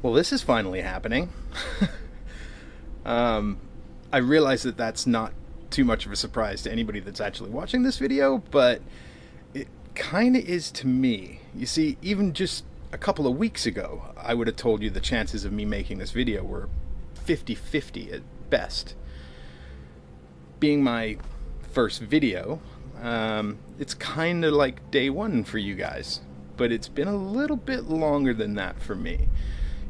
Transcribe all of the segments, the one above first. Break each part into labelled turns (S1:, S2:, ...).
S1: Well, this is finally happening. I realize that that's not too much of a surprise to anybody that's actually watching this video, but it kind of is to me. You see, even just a couple of weeks ago, I would have told you the chances of me making this video were 50-50 at best. Being my first video, it's kind of like day one for you guys, but it's been a little bit longer than that for me.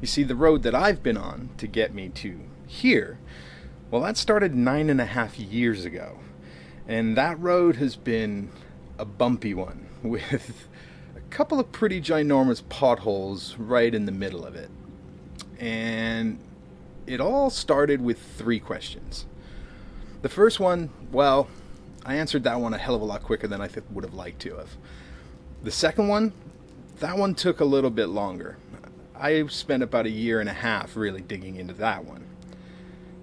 S1: You see, the road that I've been on to get me to here, well, that started 9.5 years ago. And that road has been a bumpy one with a couple of pretty ginormous potholes right in the middle of it. And it all started with 3 questions. The first one, well, I answered that one a hell of a lot quicker than I would have liked to have. The second one, that one took a little bit longer. I spent about 1.5 years really digging into that one.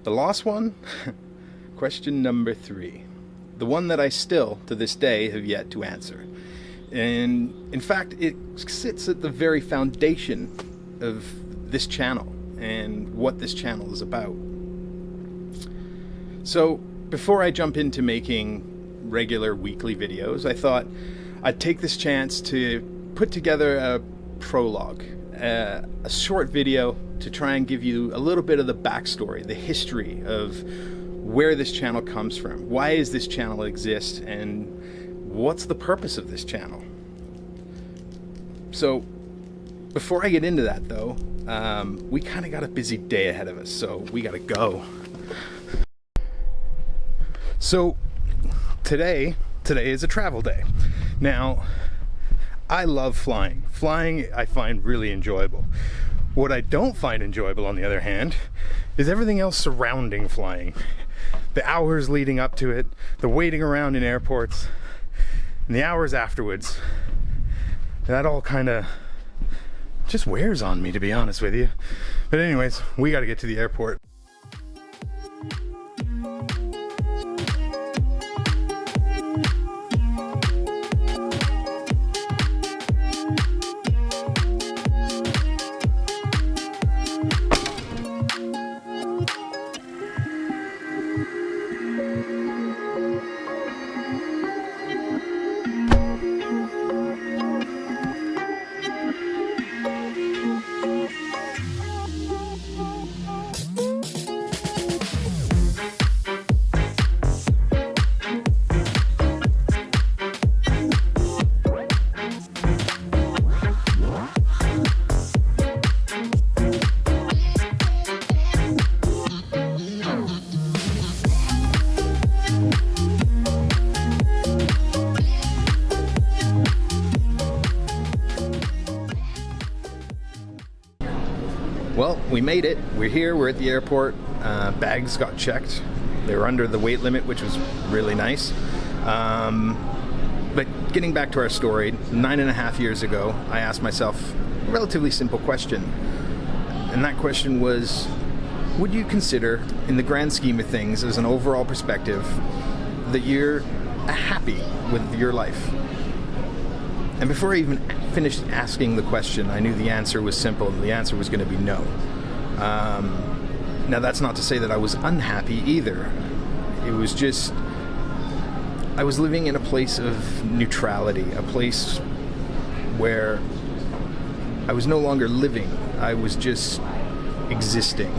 S1: The last one, question number 3, the one that I still, to this day, have yet to answer. And in fact, it sits at the very foundation of this channel and what this channel is about. So, before I jump into making regular weekly videos, I thought I'd take this chance to put together a prologue, a short video to try and give you a little bit of the backstory, the history of where this channel comes from. Why does this channel exist, and what's the purpose of this channel? So, before I get into that though, we kind of got a busy day ahead of us, so we gotta go. So, today is a travel day. Now, I love flying. Flying I find really enjoyable. What I don't find enjoyable, on the other hand, is everything else surrounding flying. The hours leading up to it, the waiting around in airports, and the hours afterwards. That all kind of just wears on me, to be honest with you. But anyways, we got to get to the airport. Well, we made it. We're here. We're at the airport. Bags got checked. They were under the weight limit, which was really nice. But getting back to our story, 9.5 years ago, I asked myself a relatively simple question. And that question was, would you consider, in the grand scheme of things, as an overall perspective, that you're happy with your life? And before I even finished asking the question, I knew the answer was simple. The answer was going to be no. Now, that's not to say that I was unhappy either. It was just, I was living in a place of neutrality, a place where I was no longer living. I was just existing.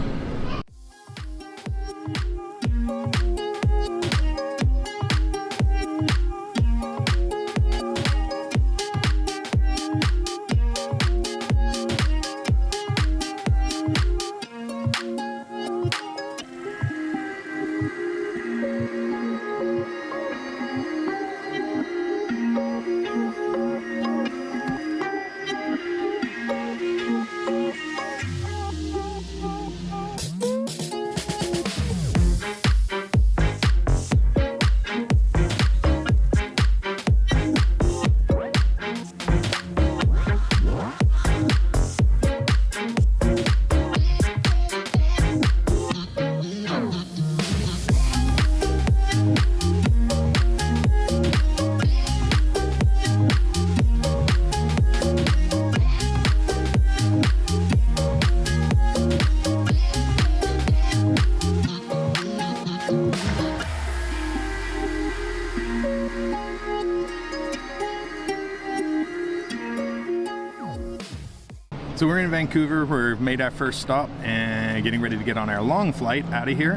S1: So we're in Vancouver. We've made our first stop and getting ready to get on our long flight out of here.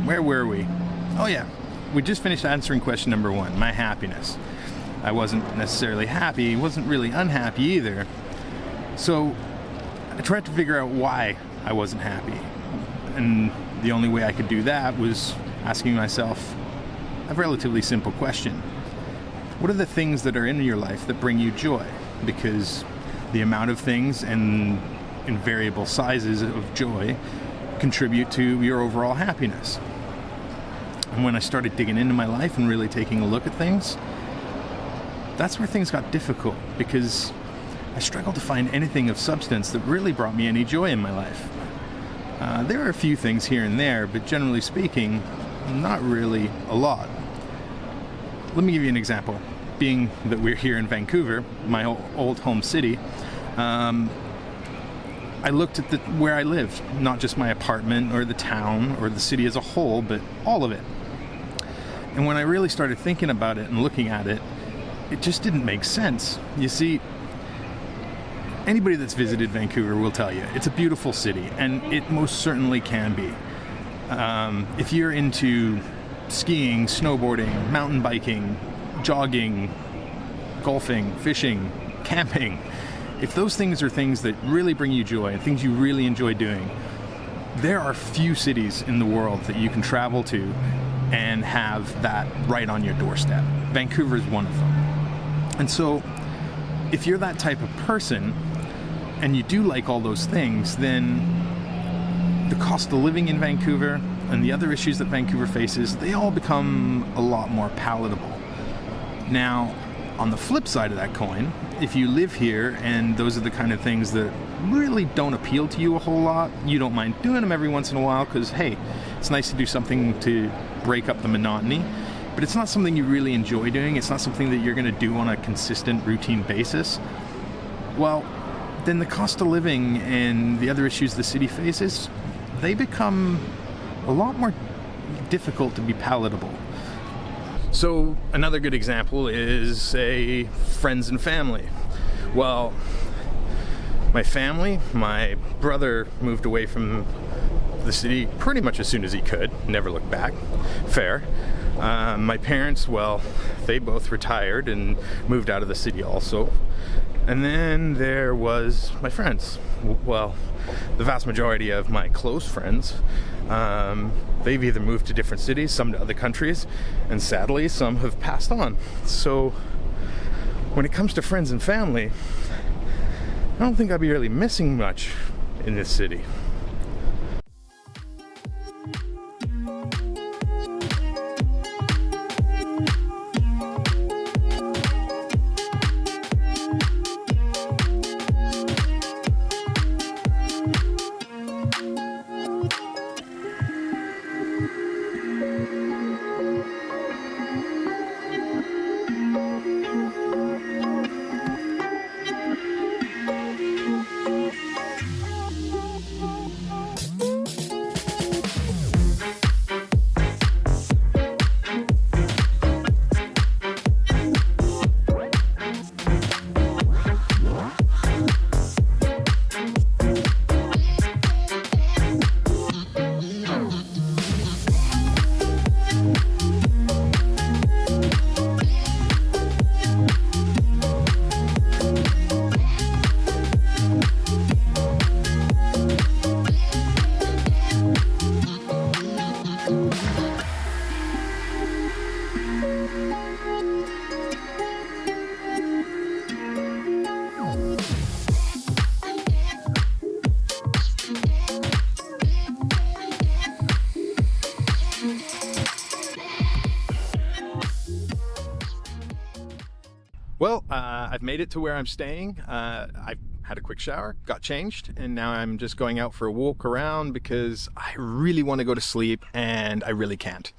S1: Where were we? Oh yeah, we just finished answering question number 1, my happiness. I wasn't necessarily happy, wasn't really unhappy either. So I tried to figure out why I wasn't happy. And the only way I could do that was asking myself a relatively simple question. What are the things that are in your life that bring you joy? Because the amount of things and in variable sizes of joy contribute to your overall happiness. And when I started digging into my life and really taking a look at things, that's where things got difficult, because I struggled to find anything of substance that really brought me any joy in my life. There are a few things here and there, but generally speaking, not really a lot. Let me give you an example. Being that we're here in Vancouver, my old home city, I looked at where I lived, not just my apartment or the town or the city as a whole, but all of it. And when I really started thinking about it and looking at it, it just didn't make sense. You see, anybody that's visited Vancouver will tell you it's a beautiful city, and it most certainly can be. If you're into skiing, snowboarding, mountain biking, jogging, golfing, fishing, camping, if those things are things that really bring you joy and things you really enjoy doing, there are few cities in the world that you can travel to and have that right on your doorstep. Vancouver is one of them. And so if you're that type of person and you do like all those things, then the cost of living in Vancouver and the other issues that Vancouver faces, they all become a lot more palatable. Now, on the flip side of that coin, if you live here and those are the kind of things that really don't appeal to you a whole lot, you don't mind doing them every once in a while because, hey, it's nice to do something to break up the monotony, but it's not something you really enjoy doing. It's not something that you're going to do on a consistent, routine basis. Well, then the cost of living and the other issues the city faces, they become a lot more difficult to be palatable. So another good example is, say, friends and family. Well, my family, my brother moved away from the city pretty much as soon as he could, never looked back. Fair. My parents, well, they both retired and moved out of the city also. And then there was my friends. Well, the vast majority of my close friends, they've either moved to different cities, some to other countries, and sadly, some have passed on. So when it comes to friends and family, I don't think I'll be really missing much in this city. Well, I've made it to where I'm staying. I've had a quick shower, got changed, and now I'm just going out for a walk around because I really want to go to sleep and I really can't.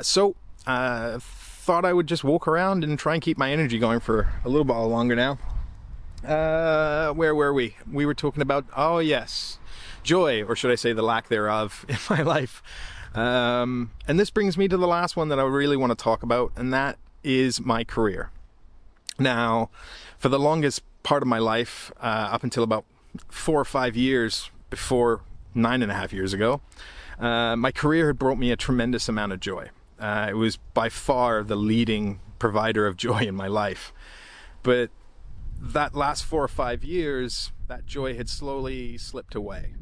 S1: So thought I would just walk around and try and keep my energy going for a little while longer now. Where were we? We were talking about, oh yes, joy, or should I say the lack thereof in my life. And this brings me to the last one that I really want to talk about, and that is my career. Now, for the longest part of my life, up until about 4 or 5 years before 9.5 years ago, my career had brought me a tremendous amount of joy. It was by far the leading provider of joy in my life. But that last 4 or 5 years, that joy had slowly slipped away.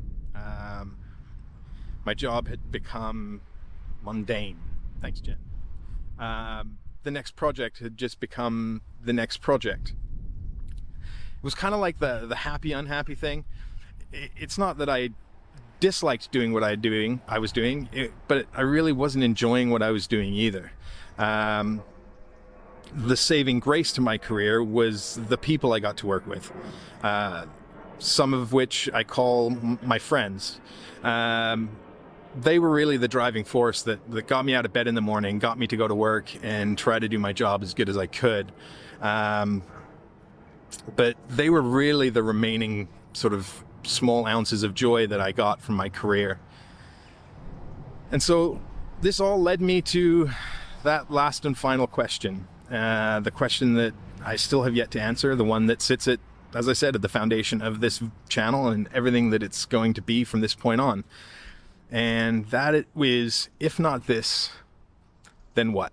S1: My job had become mundane. Thanks, Jen. The next project had just become the next project. It was kind of like the happy, unhappy thing. It's not that I disliked doing what I was doing, but I really wasn't enjoying what I was doing either. The saving grace to my career was the people I got to work with, some of which I call my friends. They were really the driving force that got me out of bed in the morning, got me to go to work and try to do my job as good as I could. But they were really the remaining sort of small ounces of joy that I got from my career. And so this all led me to that last and final question. The question that I still have yet to answer, the one that sits at, as I said, at the foundation of this channel and everything that it's going to be from this point on. And that it was, if not this, then what?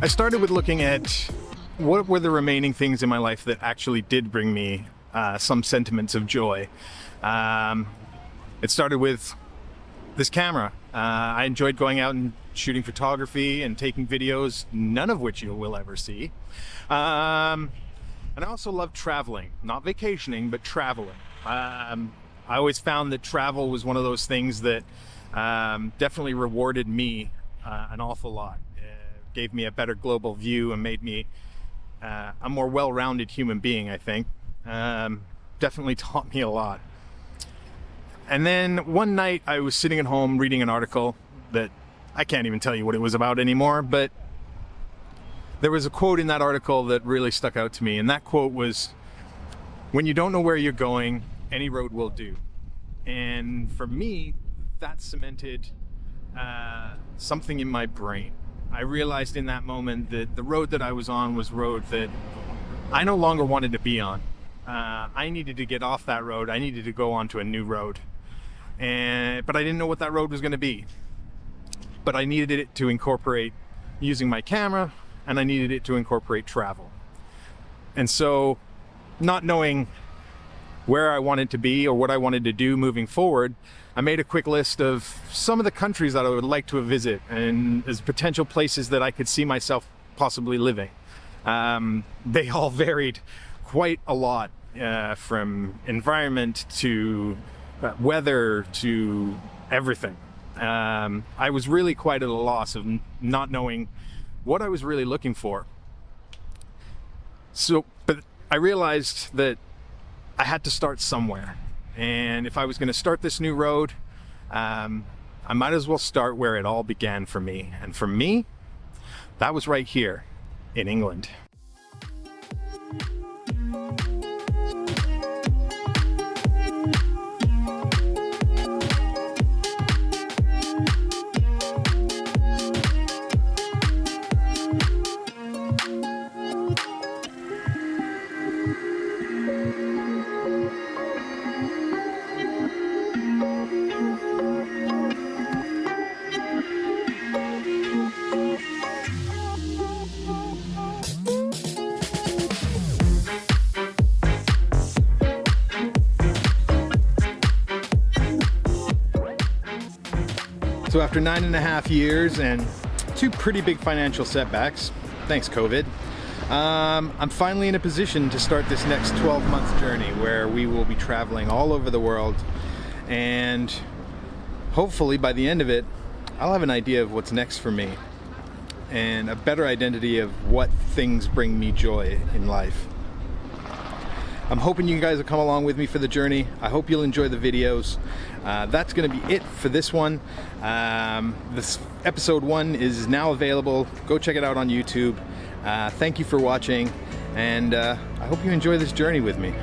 S1: I started with looking at what were the remaining things in my life that actually did bring me some sentiments of joy. It started with this camera. I enjoyed going out and shooting photography and taking videos, none of which you will ever see. And I also loved traveling, not vacationing, but traveling. I always found that travel was one of those things that definitely rewarded me an awful lot. Gave me a better global view and made me a more well-rounded human being, I think. Definitely taught me a lot. And then one night I was sitting at home reading an article that I can't even tell you what it was about anymore, but there was a quote in that article that really stuck out to me, and that quote was, "When you don't know where you're going, any road will do." And for me, that cemented something in my brain. I realized in that moment that the road that I was on was a road that I no longer wanted to be on. I needed to get off that road. I needed to go onto a new road. But I didn't know what that road was going to be. But I needed it to incorporate using my camera, and I needed it to incorporate travel. And so, not knowing where I wanted to be or what I wanted to do moving forward, I made a quick list of some of the countries that I would like to visit and as potential places that I could see myself possibly living. They all varied quite a lot, from environment to weather to everything. I was really quite at a loss of not knowing what I was really looking for. But I realized that I had to start somewhere. And if I was going to start this new road, I might as well start where it all began for me. And for me, that was right here in England. So after 9.5 years and 2 pretty big financial setbacks, thanks COVID, I'm finally in a position to start this next 12-month journey where we will be traveling all over the world, and hopefully by the end of it I'll have an idea of what's next for me and a better identity of what things bring me joy in life. I'm hoping you guys will come along with me for the journey. I hope you'll enjoy the videos. That's going to be it for this one. This episode 1 is now available. Go check it out on YouTube. Thank you for watching, and I hope you enjoy this journey with me.